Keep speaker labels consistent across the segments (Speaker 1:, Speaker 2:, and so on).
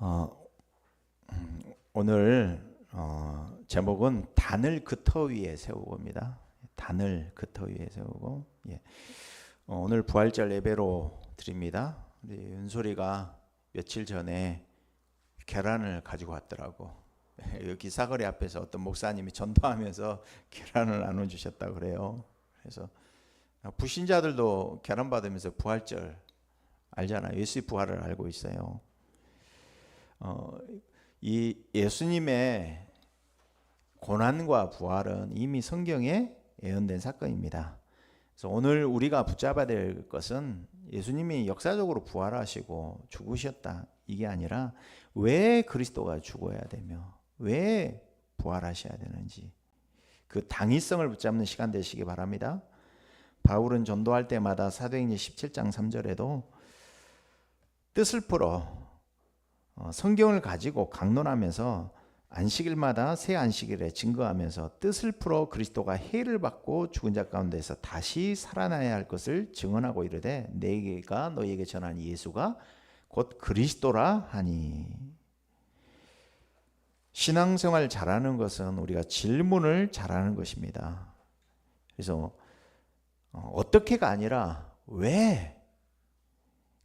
Speaker 1: 어, 오늘 제목은 단을 그터 위에 세우고입니다. 단을 그터 위에 세우고. 예. 오늘 부활절 예배로 드립니다. 우리 윤소리가 며칠 전에 계란을 가지고 왔더라고. 여기 사거리 앞에서 어떤 목사님이 전도하면서 계란을 나눠주셨다고 그래요. 그래서 불신자들도 계란 받으면서 부활절 알잖아요. 예수의 부활을 알고 있어요. 이 예수님의 고난과 부활은 이미 성경에 예언된 사건입니다. 그래서 오늘 우리가 붙잡아야 될 것은 예수님이 역사적으로 부활하시고 죽으셨다 이게 아니라 왜 그리스도가 죽어야 되며 왜 부활하셔야 되는지 그 당위성을 붙잡는 시간 되시기 바랍니다. 바울은 전도할 때마다 사도행전 17장 3절에도 뜻을 풀어 성경을 가지고 강론하면서 안식일마다 새 안식일에 증거하면서 뜻을 풀어 그리스도가 해를 받고 죽은 자 가운데서 다시 살아나야 할 것을 증언하고 이르되 내가 너희에게 전한 예수가 곧 그리스도라 하니. 신앙생활 잘하는 것은 우리가 질문을 잘하는 것입니다. 그래서 어떻게가 아니라 왜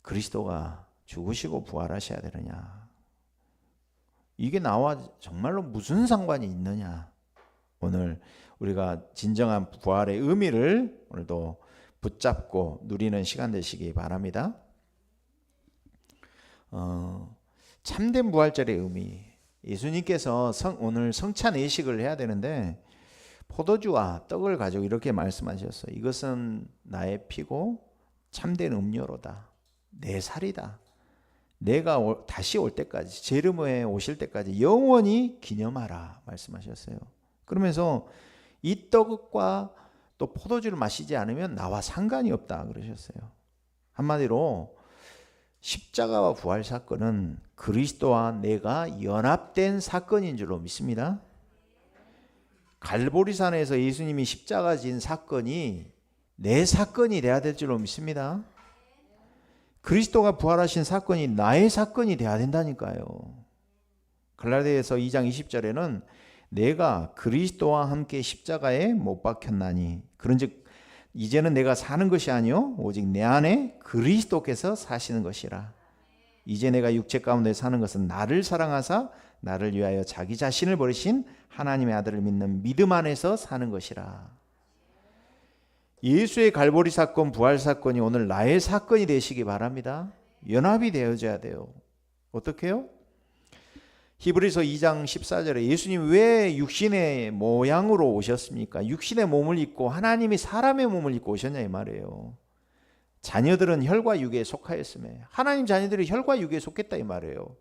Speaker 1: 그리스도가 죽으시고 부활하셔야 되느냐, 이게 나와 정말로 무슨 상관이 있느냐. 오늘 우리가 진정한 부활의 의미를 오늘도 붙잡고 누리는 시간 되시기 바랍니다. 참된 부활절의 의미, 예수님께서 오늘 성찬 예식을 해야 되는데 포도주와 떡을 가지고 이렇게 말씀하셨어요. 이것은 나의 피고 참된 음료로다. 내 살이다. 내가 다시 올 때까지, 제르모에 오실 때까지 영원히 기념하라 말씀하셨어요. 그러면서 이 떡과 또 포도주를 마시지 않으면 나와 상관이 없다 그러셨어요. 한마디로 십자가와 부활 사건은 그리스도와 내가 연합된 사건인 줄로 믿습니다. 갈보리산에서 예수님이 십자가 진 사건이 내 사건이 돼야 될 줄로 믿습니다. 그리스도가 부활하신 사건이 나의 사건이 돼야 된다니까요. 갈라디아서 2장 20절에는 내가 그리스도와 함께 십자가에 못 박혔나니 그런즉 이제는 내가 사는 것이 아니요 오직 내 안에 그리스도께서 사시는 것이라. 이제 내가 육체 가운데 사는 것은 나를 사랑하사 나를 위하여 자기 자신을 버리신 하나님의 아들을 믿는 믿음 안에서 사는 것이라. 예수의 갈보리 사건, 부활 사건이 오늘 나의 사건이 되시기 바랍니다. 연합이 되어져야 돼요. 어떻게 해요? 히브리서 2장 14절에 예수님 왜 육신의 모양으로 오셨습니까? 육신의 몸을 입고 하나님이 사람의 몸을 입고 오셨냐 이 말이에요. 자녀들은 혈과 육에 속하였음에 하나님 자녀들이 혈과 육에 속했다 이 말이에요.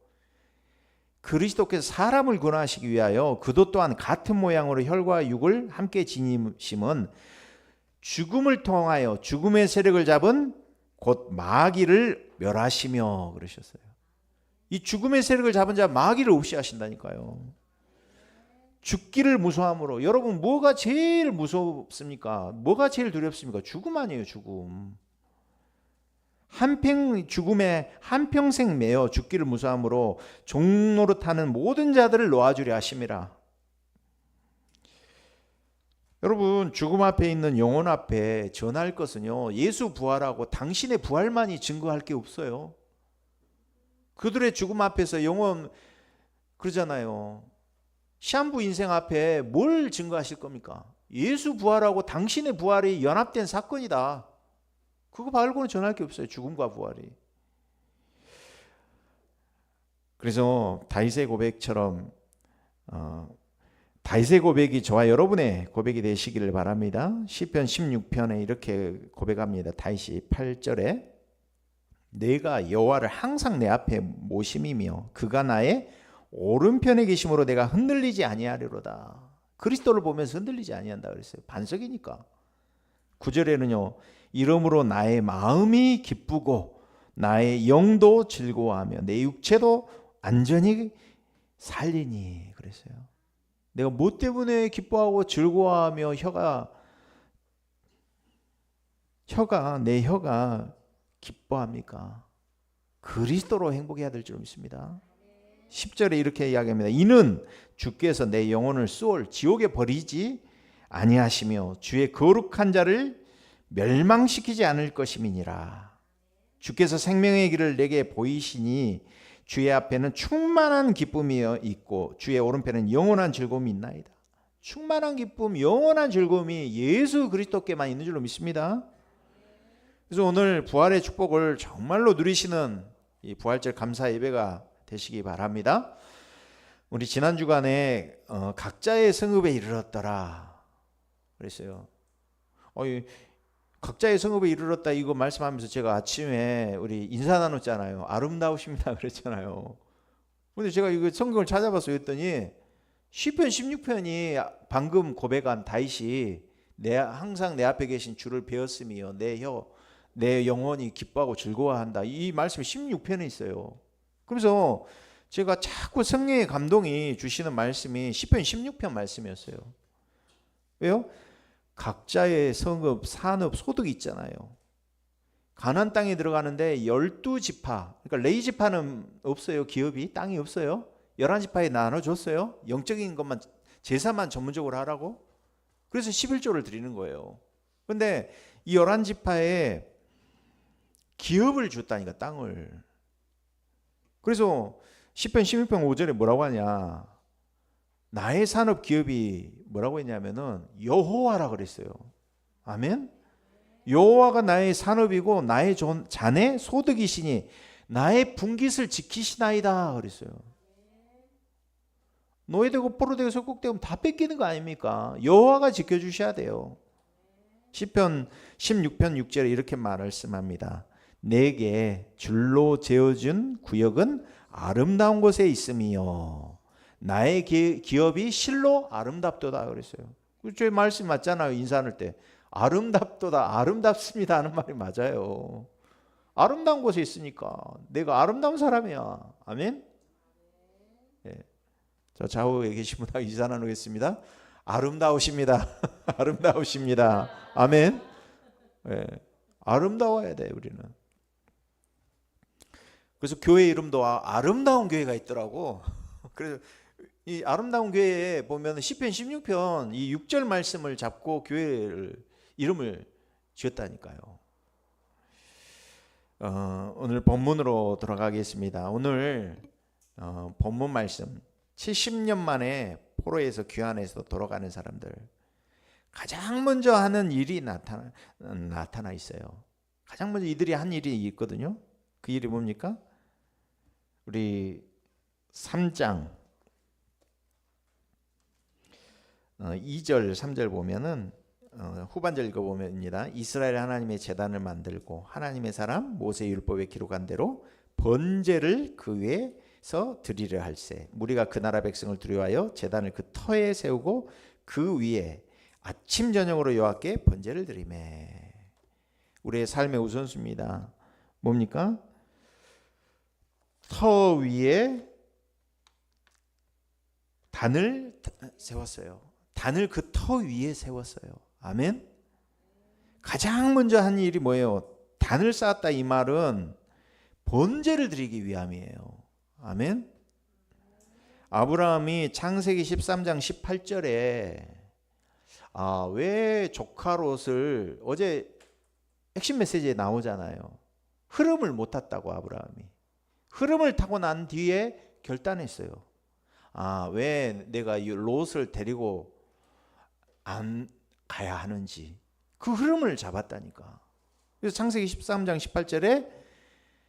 Speaker 1: 그리스도께서 사람을 구원하시기 위하여 그도 또한 같은 모양으로 혈과 육을 함께 지니심은 죽음을 통하여 죽음의 세력을 잡은 곧 마귀를 멸하시며 그러셨어요. 이 죽음의 세력을 잡은 자 마귀를 없이 하신다니까요. 죽기를 무서워함으로. 여러분 뭐가 제일 무섭습니까? 뭐가 제일 두렵습니까? 죽음 아니에요. 죽음. 죽음에 한평생 매여 죽기를 무서워함으로 종노릇하는 모든 자들을 놓아주려 하심이라. 여러분 죽음 앞에 있는 영혼 앞에 전할 것은요 예수 부활하고 당신의 부활만이 증거할 게 없어요. 그들의 죽음 앞에서 영혼 그러잖아요. 시한부 인생 앞에 뭘 증거하실 겁니까? 예수 부활하고 당신의 부활이 연합된 사건이다. 그거 말고는 전할 게 없어요. 죽음과 부활이. 그래서 다윗의 고백처럼 다윗의 고백이 저와 여러분의 고백이 되시기를 바랍니다. 시편 16편에 이렇게 고백합니다. 다윗이 8절에 내가 여호와를 항상 내 앞에 모심이며 그가 나의 오른편에 계심으로 내가 흔들리지 아니하리로다. 그리스도를 보면서 흔들리지 아니한다 그랬어요. 반석이니까. 9절에는요. 이러므로 나의 마음이 기쁘고 나의 영도 즐거워하며 내 육체도 안전히 살리니 그랬어요. 내가 뭐 때문에 기뻐하고 즐거워하며 내 혀가 기뻐합니까? 그리스도로 행복해야 될 줄 믿습니다. 10절에 이렇게 이야기합니다. 이는 주께서 내 영혼을 수월 지옥에 버리지 아니하시며 주의 거룩한 자를 멸망시키지 않을 것임이니라. 주께서 생명의 길을 내게 보이시니 주의 앞에는 충만한 기쁨이 있고 주의 오른편에는 영원한 즐거움이 있나이다. 충만한 기쁨, 영원한 즐거움이 예수 그리스도께만 있는 줄로 믿습니다. 그래서 오늘 부활의 축복을 정말로 누리시는 이 부활절 감사 예배가 되시기 바랍니다. 우리 지난 주간에 각자의 성읍에 이르렀더라 그랬어요. 각자의 성읍에 이르렀다 이거 말씀하면서 제가 아침에 우리 인사 나눴잖아요. 아름다우십니다 그랬잖아요. 근데 제가 이거 성경을 찾아봐서 했더니 시편 16편이 방금 고백한 다윗이 항상 내 앞에 계신 주를 배웠으며 내 영혼이 기뻐하고 즐거워한다. 이 말씀이 16편에 있어요. 그래서 제가 자꾸 성령의 감동이 주시는 말씀이 시편 16편 말씀이었어요. 왜요? 각자의 성읍, 산업, 소득이 있잖아요. 가나안 땅에 들어가는데 12지파, 그러니까 레위지파는 없어요. 기업이, 땅이 없어요. 11지파에 나눠줬어요. 영적인 것만, 제사만 전문적으로 하라고. 그래서 11조를 드리는 거예요. 그런데 이 11지파에 기업을 줬다니까, 땅을. 그래서 시편 16편 5절에 뭐라고 하냐, 나의 산업 기업이 뭐라고 했냐면은 여호와라 그랬어요. 아멘. 여호와가 나의 산업이고 나의 자네 소득이시니 나의 분깃을 지키시나이다 그랬어요. 노예되고 포로되고 속국되고 다 뺏기는 거 아닙니까? 여호와가 지켜주셔야 돼요. 시편 16편 6절에 이렇게 말씀합니다. 내게 줄로 재어준 구역은 아름다운 곳에 있으며 나의 기업이 실로 아름답도다 그랬어요. 저희 말씀 맞잖아요. 인사 나눌 때 아름답도다, 아름답습니다 하는 말이 맞아요. 아름다운 곳에 있으니까 내가 아름다운 사람이야. 아멘. 네. 자, 좌우에 계신 분하고 인사 나누겠습니다. 아름다우십니다. 아름다우십니다. 아멘. 네. 아름다워야 돼 우리는. 그래서 교회 이름도 아름다운 교회가 있더라고. 그래서 이 아름다운 교회에 보면 시편 16편 이 6절 말씀을 잡고 교회를 이름을 지었다니까요. 오늘 본문으로 돌아가겠습니다. 오늘 본문 말씀 70년 만에 포로에서 귀환해서 돌아가는 사람들 가장 먼저 하는 일이 나타나 있어요. 가장 먼저 이들이 한 일이 있거든요. 그 일이 뭡니까? 우리 3장 2절 3절 보면은 후반절 읽어보면입니다. 이스라엘 하나님의 제단을 만들고 하나님의 사람 모세 율법에 기록한 대로 번제를 그 위에서 드리려 할세. 무리가 그 나라 백성을 두려워하여 제단을 그 터에 세우고 그 위에 아침 저녁으로 여호와께 번제를 드리매. 우리의 삶의 우선순위입니다. 뭡니까? 터 위에 단을 세웠어요. 단을 그 터 위에 세웠어요. 아멘. 가장 먼저 한 일이 뭐예요? 단을 쌓았다 이 말은 번제를 드리기 위함이에요. 아멘. 아브라함이 창세기 13장 18절에 왜 조카 롯을 어제 핵심 메시지에 나오잖아요. 흐름을 못 탔다고 아브라함이. 흐름을 타고 난 뒤에 결단했어요. 왜 내가 이 롯을 데리고 안 가야 하는지 그 흐름을 잡았다니까. 그래서 창세기 13장 18절에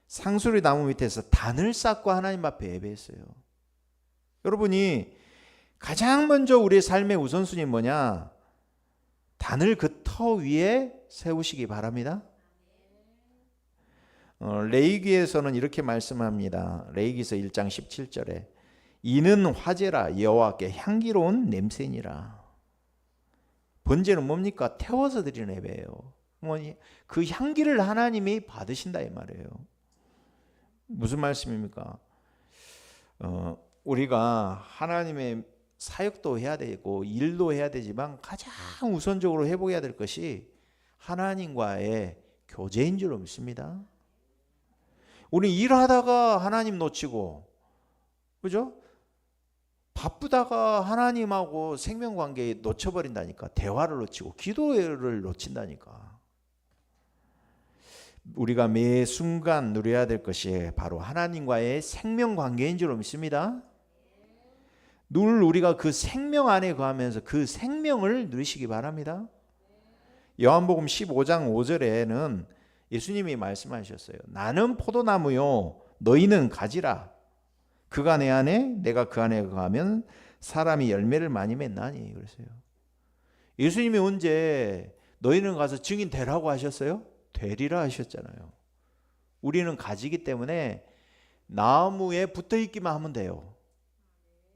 Speaker 1: 상수리 나무 밑에서 단을 쌓고 하나님 앞에 예배했어요. 여러분이 가장 먼저 우리의 삶의 우선순위 뭐냐? 단을 그 터 위에 세우시기 바랍니다. 레위기에서는 이렇게 말씀합니다. 레위기서 1장 17절에 이는 화제라 여호와께 향기로운 냄새니라. 번제는 뭡니까? 태워서 드리는 예배예요. 그 향기를 하나님이 받으신다 이 말이에요. 무슨 말씀입니까? 우리가 하나님의 사역도 해야 되고 일도 해야 되지만 가장 우선적으로 회복해야 될 것이 하나님과의 교제인 줄로 믿습니다. 우리 일하다가 하나님 놓치고 그죠? 바쁘다가 하나님하고 생명관계 놓쳐버린다니까. 대화를 놓치고 기도를 놓친다니까. 우리가 매 순간 누려야 될 것이 바로 하나님과의 생명관계인 줄 믿습니다. 늘 우리가 그 생명 안에 거하면서 그 생명을 누리시기 바랍니다. 요한복음 15장 5절에는 예수님이 말씀하셨어요. 나는 포도나무요 너희는 가지라. 그가 내 안에 내가 그 안에 거하면 사람이 열매를 많이 맺나니. 그랬어요. 예수님이 언제 너희는 가서 증인 되라고 하셨어요? 되리라 하셨잖아요. 우리는 가지기 때문에 나무에 붙어 있기만 하면 돼요.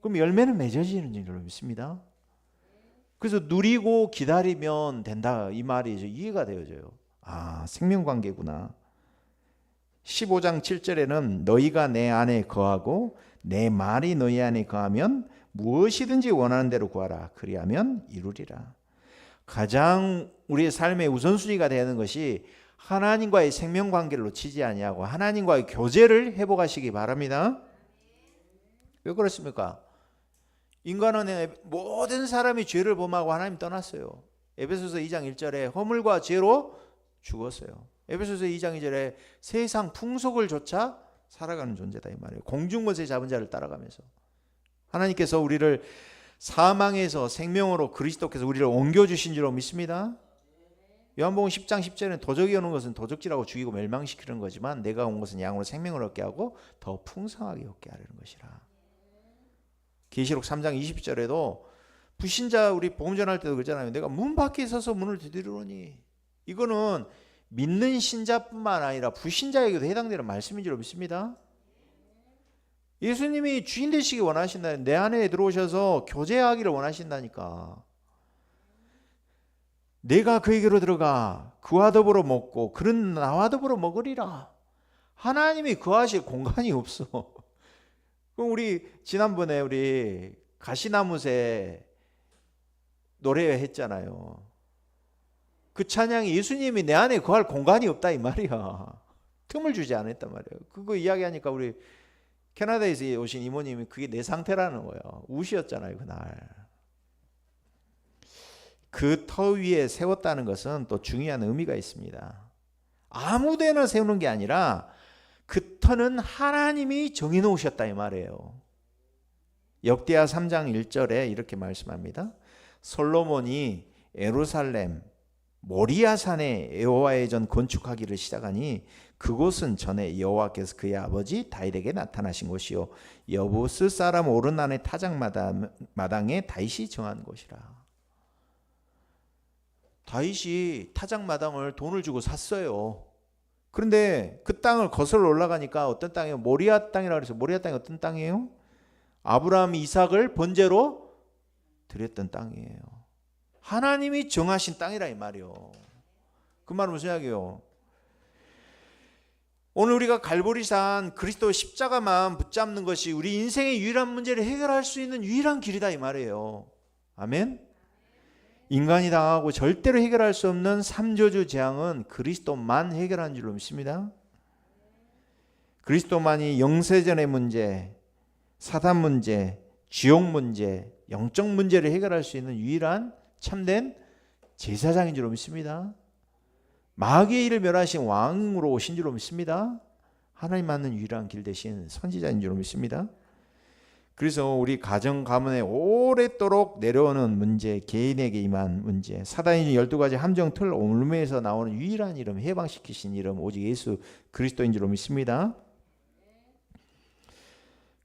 Speaker 1: 그럼 열매는 맺어지는 줄 믿습니다. 그래서 누리고 기다리면 된다 이 말이 이해가 되어져요. 아, 생명관계구나. 15장 7절에는 너희가 내 안에 거하고 내 말이 너희 안에 거하면 무엇이든지 원하는 대로 구하라. 그리하면 이루리라. 가장 우리의 삶의 우선순위가 되는 것이 하나님과의 생명관계를 놓치지 아니하고 하나님과의 교제를 회복하시기 바랍니다. 왜 그렇습니까? 인간은 모든 사람이 죄를 범하고 하나님 떠났어요. 에베소서 2장 1절에 허물과 죄로 죽었어요. 에베소서 2장 2절에 세상 풍속을 조차 살아가는 존재다 이 말이에요. 공중것에 잡은 자를 따라가면서 하나님께서 우리를 사망에서 생명으로 그리스도께서 우리를 옮겨주신 줄로 믿습니다. 요한복음 10장 10절에는 도적이 오는 것은 도적질하고 죽이고 멸망시키는 거지만 내가 온 것은 양으로 생명을 얻게 하고 더 풍성하게 얻게 하려는 것이라. 계시록 3장 20절에도 불신자 우리 복음 전할 때도 그러잖아요. 내가 문 밖에 서서 문을 두드리노니. 이거는 믿는 신자뿐만 아니라 불신자에게도 해당되는 말씀인 줄 믿습니다. 예수님이 주인 되시기 원하신다. 내 안에 들어오셔서 교제하기를 원하신다니까. 내가 그에게로 들어가 그와 더불어 먹고 그는 나와 더불어 먹으리라. 하나님이 거하실 공간이 없어. 그럼 우리 지난번에 우리 가시나무새 노래했잖아요. 그 찬양이 예수님이 내 안에 거할 공간이 없다 이 말이야. 틈을 주지 않았단 말이에요. 그거 이야기하니까 우리 캐나다에서 오신 이모님이 그게 내 상태라는 거예요. 우시였잖아요 그날. 그 터 위에 세웠다는 것은 또 중요한 의미가 있습니다. 아무 데나 세우는 게 아니라 그 터는 하나님이 정해놓으셨다 이 말이에요. 역대하 3장 1절에 이렇게 말씀합니다. 솔로몬이 예루살렘 모리아산에 여호와의 전 건축하기를 시작하니 그곳은 전에 여호와께서 그의 아버지 다윗에게 나타나신 곳이요 여부스 사람 오르난의 타작마당에 다윗이 정한 곳이라. 다윗이 타작마당을 돈을 주고 샀어요. 그런데 그 땅을 거슬러 올라가니까 어떤 땅이에요? 모리아 땅이라고 그래서 모리아 땅이 어떤 땅이에요? 아브라함이 이삭을 번제로 드렸던 땅이에요. 하나님이 정하신 땅이라 이 말이요. 그 말은 무슨 이야기예요? 오늘 우리가 갈보리산 그리스도 십자가만 붙잡는 것이 우리 인생의 유일한 문제를 해결할 수 있는 유일한 길이다 이 말이에요. 아멘. 인간이 당하고 절대로 해결할 수 없는 삼저주 재앙은 그리스도만 해결한 줄로 믿습니다. 그리스도만이 영세전의 문제, 사단 문제, 지옥 문제, 영적 문제를 해결할 수 있는 유일한 참된 제사장인 줄로 믿습니다. 마귀의 일을 멸하신 왕으로 오신 줄로 믿습니다. 하나님 맞는 유일한 길 대신 선지자인 줄로 믿습니다. 그래서 우리 가정 가문에 오랫도록 내려오는 문제, 개인에게 임한 문제, 사단이 12가지 함정 틀 올무에서 나오는 유일한 이름, 해방시키신 이름 오직 예수 그리스도인 줄로 믿습니다.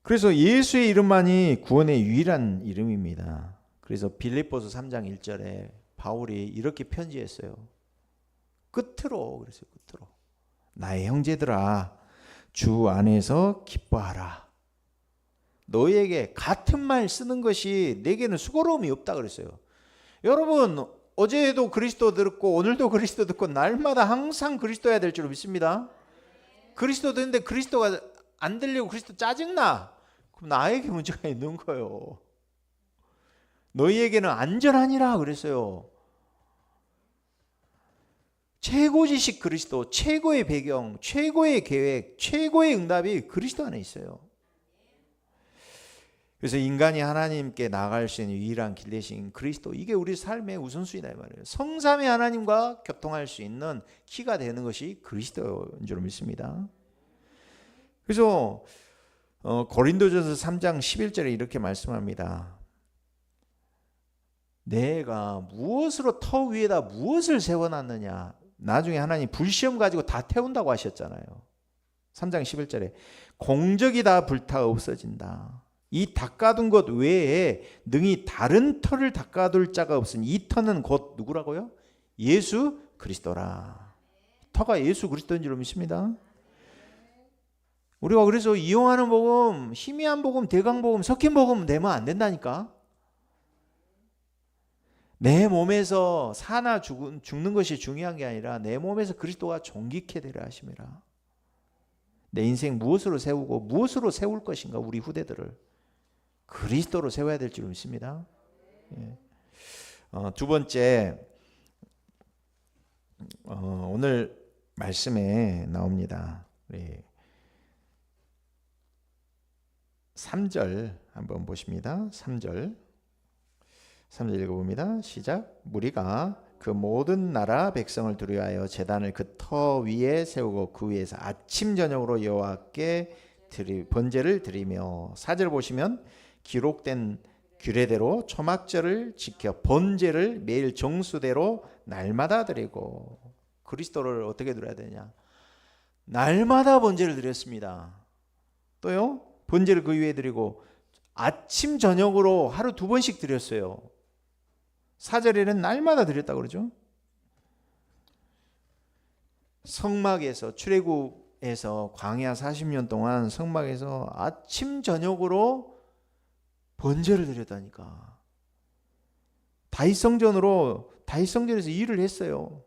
Speaker 1: 그래서 예수의 이름만이 구원의 유일한 이름입니다. 그래서 빌립보서 3장 1절에 바울이 이렇게 편지했어요. 끝으로 그랬어요. 끝으로 나의 형제들아 주 안에서 기뻐하라. 너희에게 같은 말 쓰는 것이 내게는 수고로움이 없다 그랬어요. 여러분 어제도 그리스도 듣고 오늘도 그리스도 듣고 날마다 항상 그리스도여야 될 줄 믿습니다. 그리스도 듣는데 그리스도가 안 들리고 그리스도 짜증나. 그럼 나에게 문제가 있는 거예요. 너희에게는 안전하니라 그랬어요. 최고 지식 그리스도, 최고의 배경, 최고의 계획, 최고의 응답이 그리스도 안에 있어요. 그래서 인간이 하나님께 나아갈 수 있는 유일한 길 대신 그리스도, 이게 우리 삶의 우선순위다 이 말이에요. 성삼위 하나님과 교통할 수 있는 키가 되는 것이 그리스도인 줄 믿습니다. 그래서 고린도전서 3장 11절에 이렇게 말씀합니다. 내가 무엇으로 터 위에다 무엇을 세워놨느냐. 나중에 하나님 불시험 가지고 다 태운다고 하셨잖아요. 3장 11절에 공적이 다 불타 없어진다. 이 닦아둔 것 외에 능히 다른 터를 닦아둘 자가 없으니 이 터는 곧 누구라고요? 예수 그리스도라. 터가 예수 그리스도인 줄 믿습니다. 우리가 그래서 이용하는 복음, 희미한 복음, 대강 복음, 섞인 복음 내면 안 된다니까. 내 몸에서 사나 죽는 것이 중요한 게 아니라 내 몸에서 그리스도가 존귀케 되려 하심이라. 내 인생 무엇으로 세우고 무엇으로 세울 것인가. 우리 후대들을 그리스도로 세워야 될 줄 믿습니다. 예. 두 번째, 오늘 말씀에 나옵니다. 3절 한번 보십니다. 3절 읽어봅니다. 시작. 무리가 그 모든 나라 백성을 두려워하여 제단을 그 터 위에 세우고 그 위에서 아침 저녁으로 여호와께 번제를 드리며, 4절 보시면 기록된 규례대로 초막절을 지켜 번제를 매일 정수대로 날마다 드리고. 그리스도를 어떻게 드려야 되냐? 날마다 번제를 드렸습니다. 또요, 번제를 그 위에 드리고 아침 저녁으로 하루 2번씩 드렸어요. 4절에는 날마다 드렸다고 그러죠. 성막에서, 출애굽에서 광야 40년 동안 성막에서 아침 저녁으로 번제를 드렸다니까. 다윗성전에서 일을 했어요.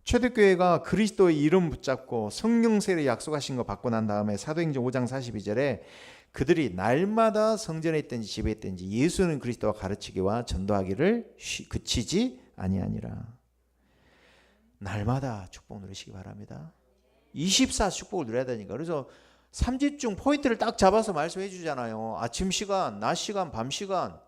Speaker 1: 초대교회가 그리스도의 이름 붙잡고 성령 세례 약속하신 거 받고 난 다음에 사도행전 5장 42절에 그들이 날마다 성전에 있든지 집에 있든지 예수는 그리스도와 가르치기와 전도하기를 그치지 아니하니라. 날마다 축복 누리시기 바랍니다. 24 축복을 누려야 되니까. 그래서 삼집중 포인트를 딱 잡아서 말씀해 주잖아요. 아침 시간, 낮 시간, 밤 시간.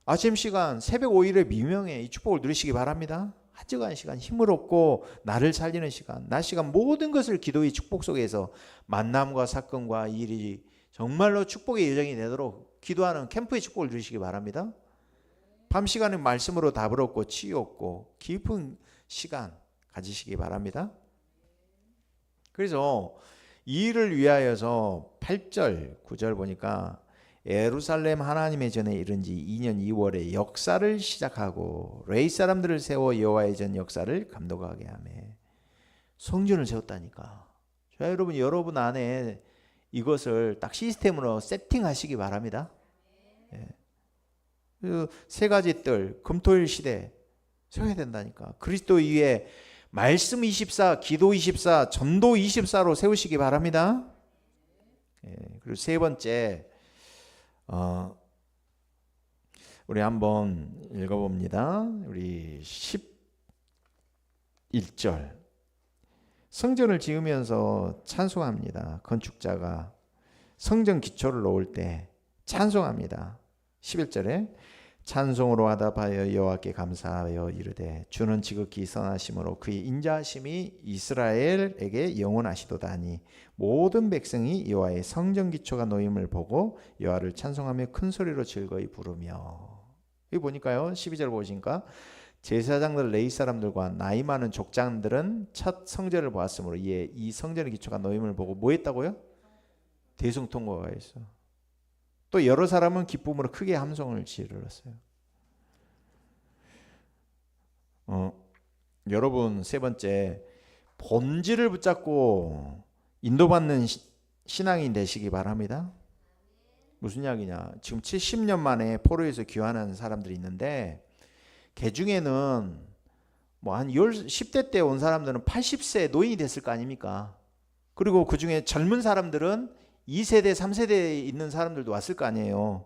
Speaker 1: 아침 시간, 새벽 5일의 미명에 이 축복을 누리시기 바랍니다. 한적한 시간, 힘을 얻고 나를 살리는 시간, 낮 시간, 모든 것을 기도의 축복 속에서 만남과 사건과 일이 정말로 축복의 여정이 되도록 기도하는 캠프의 축복을 누리시기 바랍니다. 밤 시간은 말씀으로 답을 얻고 치유 얻고 깊은 시간 가지시기 바랍니다. 그래서 이 일을 위하여서 8절, 9절 보니까 예루살렘 하나님의 전에 이른 지 2년 2월에 역사를 시작하고 레이 사람들을 세워 여호와의 전 역사를 감독하게 하며 성전을 세웠다니까. 자, 여러분 안에 이것을 딱 시스템으로 세팅하시기 바랍니다. 예. 세 가지 뜰, 금토일 시대 세워야 된다니까. 그리스도 위에 말씀 24, 기도 24, 전도 24로 세우시기 바랍니다. 예. 그리고 세 번째, 우리 한번 읽어봅니다. 우리 11절. 성전을 지으면서 찬송합니다. 건축자가 성전 기초를 놓을 때 찬송합니다. 11절에 찬송으로 화답하여 여호와께 감사하여 이르되 주는 지극히 선하심으로 그의 인자하심이 이스라엘에게 영원하시도다니 모든 백성이 여호와의 성전 기초가 놓임을 보고 여호와를 찬송하며 큰 소리로 즐거이 부르며. 여기 보니까요, 12절 보시니까 제사장들 레위 사람들과 나이 많은 족장들은 첫 성전을 보았으므로 이에 이 성전의 기초가 놓임을 보고 뭐 했다고요? 대성통곡가 있어. 또 여러 사람은 기쁨으로 크게 함성을 지르렀어요. 여러분, 세 번째, 본질을 붙잡고 인도받는 신앙이 되시기 바랍니다. 무슨 이야기냐? 지금 70년 만에 포로에서 귀환하는 사람들이 있는데 그 중에는 뭐 한 10대 때 온 사람들은 80세 노인이 됐을 거 아닙니까? 그리고 그 중에 젊은 사람들은 2세대, 3세대에 있는 사람들도 왔을 거 아니에요.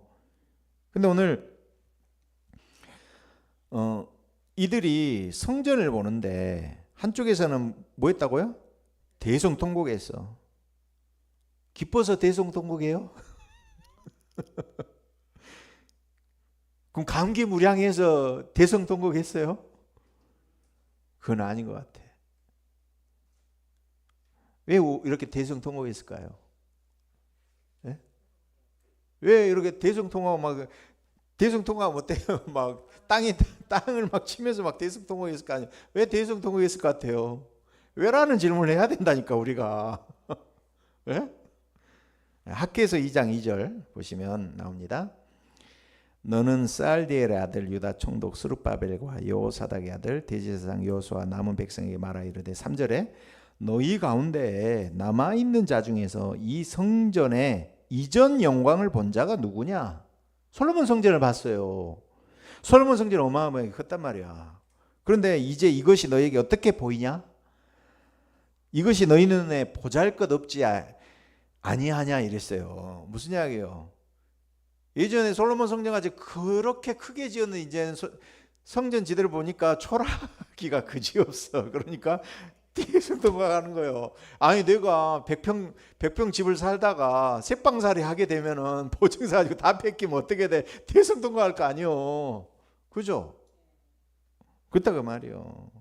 Speaker 1: 근데 오늘 이들이 성전을 보는데 한쪽에서는 뭐 했다고요? 대성통곡했어. 기뻐서 대성통곡해요? 그럼 감기무량해서 대성통곡했어요? 그건 아닌 것 같아. 왜 이렇게 대성통곡했을까요? 네? 왜 이렇게 대성통곡 막 대성통곡하면 어때요? 막 땅을 막 치면서 막 대성통곡했을 거 아니에요? 왜 대성통곡했을 것 같아요? 왜라는 질문을 해야 된다니까 우리가. 네? 학개서 2장 2절 보시면 나옵니다. 너는 스알디엘의 아들 유다 총독 스룹바벨과 여호사닥의 아들 대제사장 여호수아 남은 백성에게 말하 이르되 3절에 너희 가운데 남아있는 자 중에서 이 성전의 이전 영광을 본 자가 누구냐? 솔로몬 성전을 봤어요. 솔로몬 성전은 어마어마하게 컸단 말이야. 그런데 이제 이것이 너에게 어떻게 보이냐? 이것이 너희 눈에 보잘것없지 아니하냐 이랬어요. 무슨 이야기예요? 예전에 솔로몬 성전같이 그렇게 크게 지었는 이제는 성전 지대를 보니까 초라하기가 그지없어. 그러니까 대성통곡하는 거예요. 아니 내가 100평 집을 살다가 새방살이 하게 되면은 보증서 가지고 다 뺏기면 어떻게 돼? 대성통곡할 거 아니요. 그죠? 그렇다 그 말이요.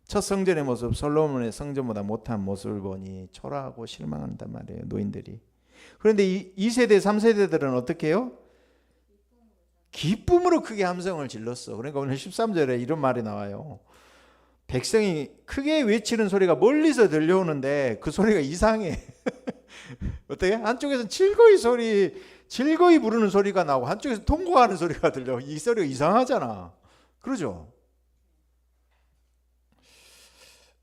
Speaker 1: 첫 성전의 모습, 솔로몬의 성전보다 못한 모습을 보니 초라하고 실망한단 말이에요. 노인들이. 그런데 2세대 3세대들은 어떻게 해요? 기쁨으로 크게 함성을 질렀어. 그러니까 오늘 13절에 이런 말이 나와요. 백성이 크게 외치는 소리가 멀리서 들려오는데 그 소리가 이상해. 어떻게? 한쪽에서는 즐거이 부르는 소리가 나고 한쪽에서 통곡하는 소리가 들려. 이 소리가 이상하잖아. 그러죠?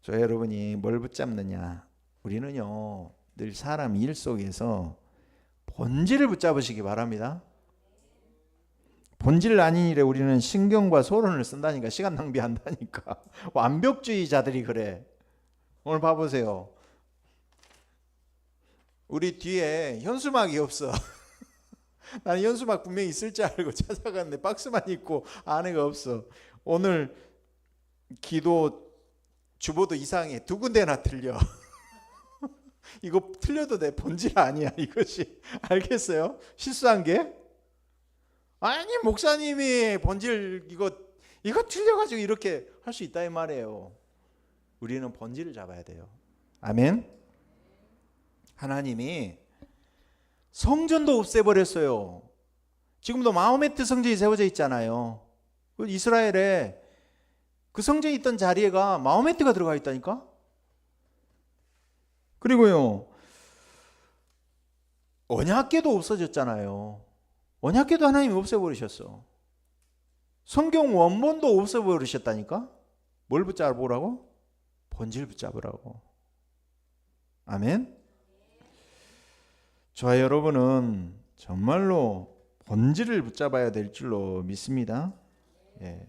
Speaker 1: 저 여러분이 뭘 붙잡느냐? 우리는요 늘 사람 일 속에서 본질을 붙잡으시기 바랍니다. 본질 아닌 일에 우리는 신경과 소론을 쓴다니까. 시간 낭비한다니까. 완벽주의자들이 그래. 오늘 봐보세요. 우리 뒤에 현수막이 없어. 나는 현수막 분명히 있을 줄 알고 찾아갔는데 박스만 있고 안에가 없어. 오늘 기도 주보도 이상해. 2군데나 틀려. 이거 틀려도 내 본질 아니야 이것이. 알겠어요? 실수한 게? 아니 목사님이 본질 이거 틀려가지고 이렇게 할 수 있다 이 말이에요. 우리는 본질을 잡아야 돼요. 아멘. 하나님이 성전도 없애버렸어요. 지금도 마호메트 성전이 세워져 있잖아요. 이스라엘에 그 성전이 있던 자리에가 마호메트가 들어가 있다니까. 그리고요 언약궤도 없어졌잖아요. 언약궤도 하나님이 없애버리셨어. 성경 원본도 없애버리셨다니까. 뭘 붙잡으라고? 본질 붙잡으라고. 아멘. 저와 여러분은 정말로 본질을 붙잡아야 될 줄로 믿습니다. 예.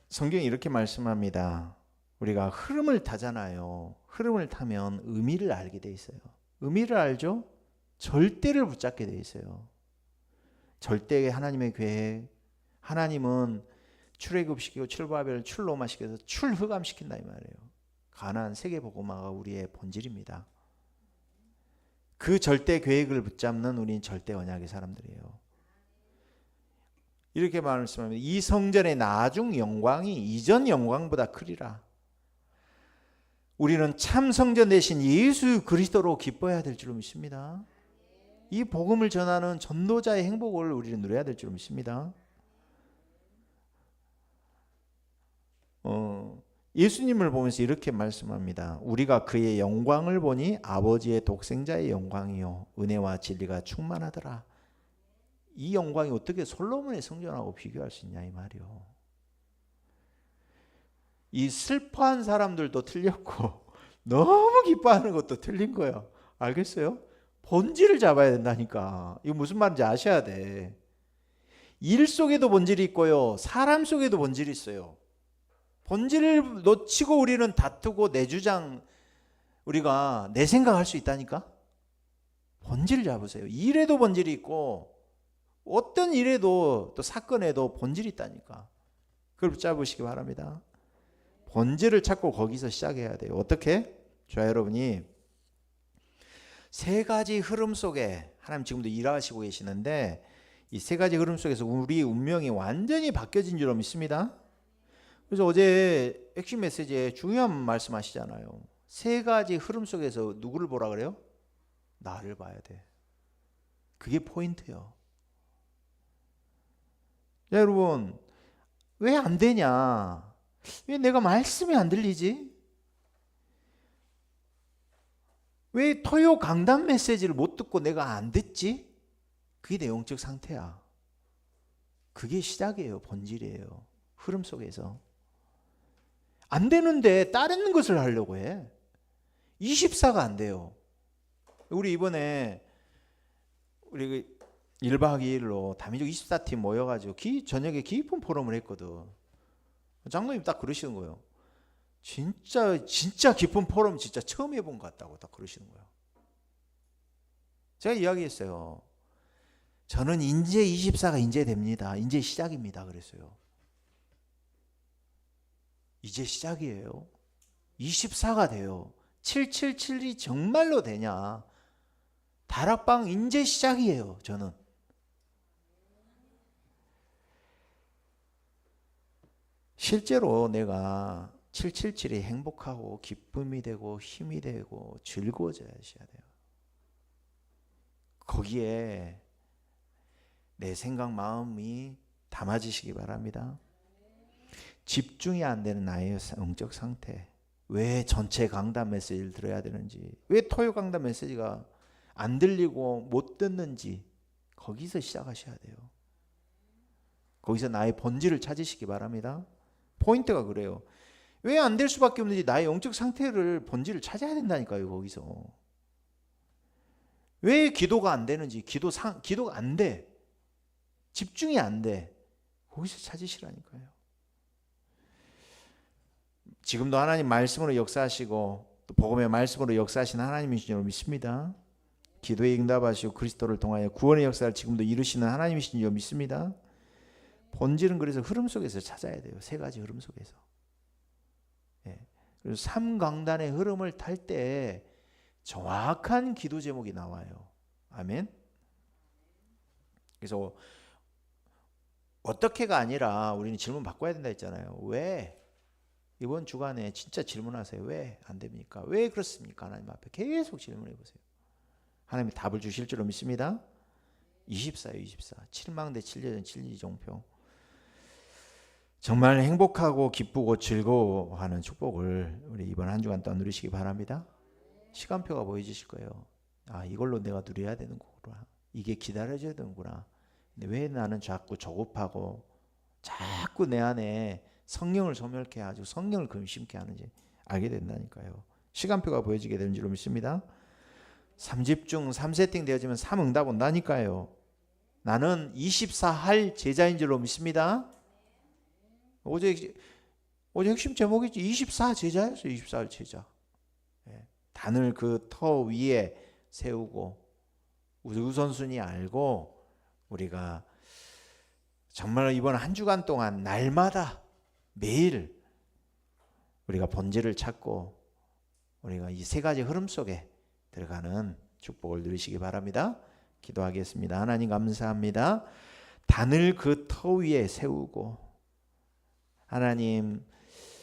Speaker 1: 성경이 이렇게 말씀합니다. 우리가 흐름을 타잖아요. 흐름을 타면 의미를 알게 돼 있어요. 의미를 알죠? 절대를 붙잡게 돼 있어요. 절대의 하나님의 계획. 하나님은 출애굽시키고 출바벨을 출로마시켜서 출흑암시킨다 이 말이에요. 가나안 세계복음화가 우리의 본질입니다. 그 절대 계획을 붙잡는 우리는 절대 언약의 사람들이에요. 이렇게 말씀합니다. 이 성전의 나중 영광이 이전 영광보다 크리라. 우리는 참 성전 대신 예수 그리스도로 기뻐해야 될 줄 믿습니다. 이 복음을 전하는 전도자의 행복을 우리는 누려야 될 줄 믿습니다. 예수님을 보면서 이렇게 말씀합니다. 우리가 그의 영광을 보니 아버지의 독생자의 영광이요 은혜와 진리가 충만하더라. 이 영광이 어떻게 솔로몬의 성전하고 비교할 수 있냐 이 말이요. 이 슬퍼한 사람들도 틀렸고 너무 기뻐하는 것도 틀린 거야. 알겠어요? 본질을 잡아야 된다니까. 이거 무슨 말인지 아셔야 돼. 일 속에도 본질이 있고요. 사람 속에도 본질이 있어요. 본질을 놓치고 우리는 다투고 내 주장 우리가 내 생각할 수 있다니까. 본질을 잡으세요. 일에도 본질이 있고 어떤 일에도 또 사건에도 본질이 있다니까. 그걸 붙잡으시기 바랍니다. 본질을 찾고 거기서 시작해야 돼요. 어떻게? 저 여러분이 세 가지 흐름 속에 하나님 지금도 일하시고 계시는데 이 세 가지 흐름 속에서 우리 운명이 완전히 바뀌어진 줄 믿습니다. 그래서 어제 핵심 메시지에 중요한 말씀하시잖아요. 세 가지 흐름 속에서 누구를 보라 그래요? 나를 봐야 돼. 그게 포인트예요. 자, 여러분, 왜 안 되냐? 왜 내가 말씀이 안 들리지? 왜 토요 강단 메시지를 못 듣고 내가 안 듣지? 그게 내 영적 상태야. 그게 시작이에요. 본질이에요. 흐름 속에서. 안 되는데 다른 것을 하려고 해. 24가 안 돼요. 우리 이번에 우리 1박 2일로 다민족 24팀 모여가지고 저녁에 깊은 포럼을 했거든. 장로님 딱 그러시는 거예요. 진짜 깊은 포럼 진짜 처음 해본 것 같다고 딱 그러시는 거예요. 제가 이야기했어요. 저는 인제 24가 인제 됩니다. 인제 시작입니다. 그랬어요. 이제 시작이에요. 24가 돼요. 777이 정말로 되냐? 다락방 인제 시작이에요. 저는. 실제로 내가 777이 행복하고 기쁨이 되고 힘이 되고 즐거워져야 돼요. 거기에 내 생각 마음이 담아지시기 바랍니다. 집중이 안 되는 나의 영적 상태. 왜 전체 강단 메시지를 들어야 되는지, 왜 토요 강단 메시지가 안 들리고 못 듣는지 거기서 시작하셔야 돼요. 거기서 나의 본질을 찾으시기 바랍니다. 포인트가 그래요. 왜 안 될 수밖에 없는지 나의 영적 상태를 본질을 찾아야 된다니까요. 거기서 왜 기도가 안 되는지, 기도가 안 돼, 집중이 안 돼, 거기서 찾으시라니까요. 지금도 하나님 말씀으로 역사하시고 또 복음의 말씀으로 역사하시는 하나님이신 줄 믿습니다. 기도에 응답하시고 그리스도를 통하여 구원의 역사를 지금도 이루시는 하나님이신 줄 믿습니다. 본질은 그래서 흐름 속에서 찾아야 돼요. 세 가지 흐름 속에서. 그래서 3강단의 흐름을 탈 때 정확한 기도 제목이 나와요. 아멘. 그래서 어떻게가 아니라 우리는 질문 바꿔야 된다 했잖아요. 왜? 이번 주간에 진짜 질문하세요. 왜 안 됩니까? 왜 그렇습니까? 하나님 앞에 계속 질문해 보세요. 하나님이 답을 주실 줄로 믿습니다. 24요, 24. 7망대 7여전 7지종표. 정말 행복하고 기쁘고 즐거워하는 축복을 우리 이번 한 주간 동안 누리시기 바랍니다. 시간표가 보여지실 거예요. 아, 이걸로 내가 누려야 되는 거구나. 이게 기다려져야 되는구나. 근데 왜 나는 자꾸 조급하고 자꾸 내 안에 성령을 소멸케 하고 성령을 금심케 하는지 알게 된다니까요. 시간표가 보여지게 되는 줄로 믿습니다. 3집중 3세팅 되어지면 3응답 온다니까요. 나는 24할 제자인 줄로 믿습니다. 어제 핵심 제목이지 24 제자였어요. 24할 제자. 단을 그 터 위에 세우고 우선순위 알고 우리가 정말 이번 한 주간 동안 날마다 매일 우리가 본질을 찾고 우리가 이 세 가지 흐름 속에 들어가는 축복을 누리시기 바랍니다. 기도하겠습니다. 하나님 감사합니다. 단을 그 터 위에 세우고 하나님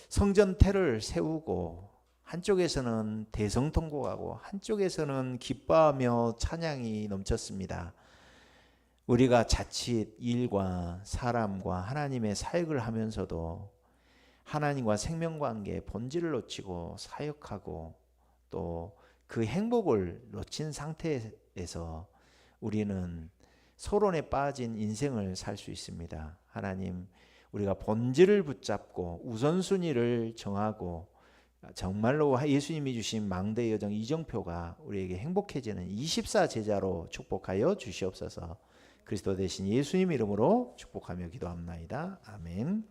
Speaker 1: 성전태를 세우고 한쪽에서는 대성통곡하고 한쪽에서는 기뻐하며 찬양이 넘쳤습니다. 우리가 자칫 일과 사람과 하나님의 사역을 하면서도 하나님과 생명관계의 본질을 놓치고 사역하고 또 그 행복을 놓친 상태에서 우리는 소론에 빠진 인생을 살 수 있습니다. 하나님, 우리가 본질을 붙잡고 우선순위를 정하고 정말로 예수님이 주신 망대의 여정 이정표가 우리에게 행복해지는 24 제자로 축복하여 주시옵소서. 그리스도 대신 예수님 이름으로 축복하며 기도합나이다. 아멘.